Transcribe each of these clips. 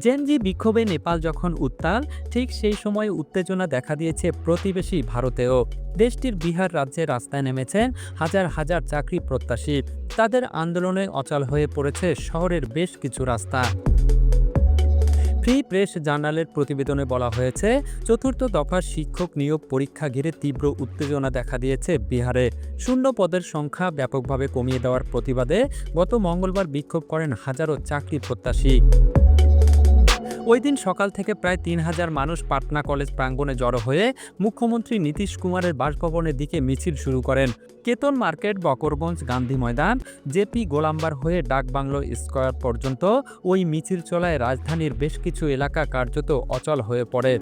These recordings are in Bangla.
জেনজি বিক্ষোভে নেপাল যখন উত্তাল, ঠিক সেই সময় উত্তেজনা দেখা দিয়েছে প্রতিবেশী ভারতেও। দেশটির বিহার রাজ্যে রাস্তায় নেমেছেন হাজার হাজার চাকরি প্রত্যাশী। তাদের আন্দোলনে অচল হয়ে পড়েছে শহরের বেশ কিছু রাস্তা। ফ্রি প্রেস জার্নালের প্রতিবেদনে বলা হয়েছে, চতুর্থ দফার শিক্ষক নিয়োগ পরীক্ষা ঘিরে তীব্র উত্তেজনা দেখা দিয়েছে বিহারে। শূন্য পদের সংখ্যা ব্যাপকভাবে কমিয়ে দেওয়ার প্রতিবাদে গত মঙ্গলবার বিক্ষোভ করেন হাজারো চাকরি প্রত্যাশী। ওই দিন সকাল থেকে প্রায় ৩,০০০ মানুষ পাটনা কলেজ প্রাঙ্গণে জড়ো হয়ে মুখ্যমন্ত্রী নীতীশ কুমারের বাসভবনের দিকে মিছিল শুরু করেন। কেতন মার্কেট, বকরগঞ্জ, গান্ধী ময়দান, জেপি গোলাম্বার হয়ে ডাকবাংলো স্কয়ার পর্যন্ত ওই মিছিল চলায় রাজধানীর বেশ কিছু এলাকা কার্যত অচল হয়ে পড়ে।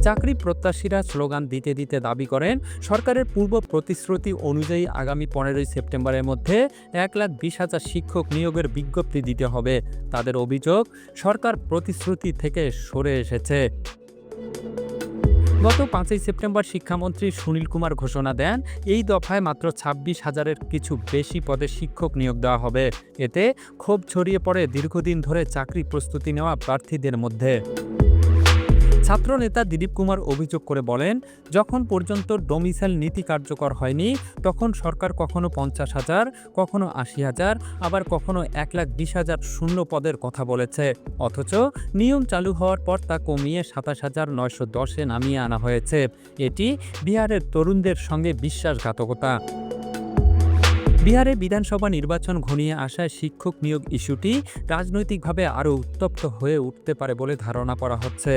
চাকরি প্রত্যাশীরা স্লোগান দিতে দিতে দাবি করেন, সরকারের পূর্ব প্রতিশ্রুতি অনুযায়ী আগামী ১৫ই সেপ্টেম্বরের মধ্যে ১,২০,০০০ শিক্ষক নিয়োগের বিজ্ঞপ্তি দিতে হবে। তাদের অভিযোগ, সরকার প্রতিশ্রুতি থেকে সরে এসেছে। গত ৫ই সেপ্টেম্বর শিক্ষামন্ত্রী সুনীল কুমার ঘোষণা দেন, এই দফায় মাত্র ২৬,০০০-এর কিছু বেশি পদে শিক্ষক নিয়োগ দেওয়া হবে। এতে ক্ষোভ ছড়িয়ে পড়ে দীর্ঘদিন ধরে চাকরি প্রস্তুতি নেওয়া প্রার্থীদের মধ্যে। ছাত্রনেতা দিলীপ কুমার অভিযোগ করে বলেন, যখন পর্যন্ত ডোমিসাইল নীতি কার্যকর হয়নি, তখন সরকার কখনো ৫০,০০০, কখনো ৮০,০০০, আবার কখনো ১,২০,০০০ শূন্য পদের কথা বলেছে। অথচ নিয়ম চালু হওয়ার পর তা কমিয়ে ২৭,৯১০-এ নামিয়ে আনা হয়েছে। এটি বিহারের তরুণদের সঙ্গে বিশ্বাসঘাতকতা। বিহারে বিধানসভা নির্বাচন ঘনিয়ে আসায় শিক্ষক নিয়োগ ইস্যুটি রাজনৈতিকভাবে আরও উত্তপ্ত হয়ে উঠতে পারে বলে ধারণা করা হচ্ছে।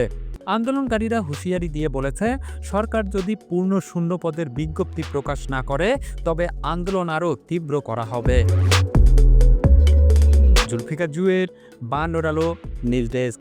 আন্দোলনকারীরা হুঁশিয়ারি দিয়ে বলেছে, সরকার যদি পূর্ণ শূন্য পদের বিজ্ঞপ্তি প্রকাশ না করে, তবে আন্দোলন আরও তীব্র করা হবে। জুলফিকার জুয়েল, বানোর আলো, নিউজ ডেস্ক।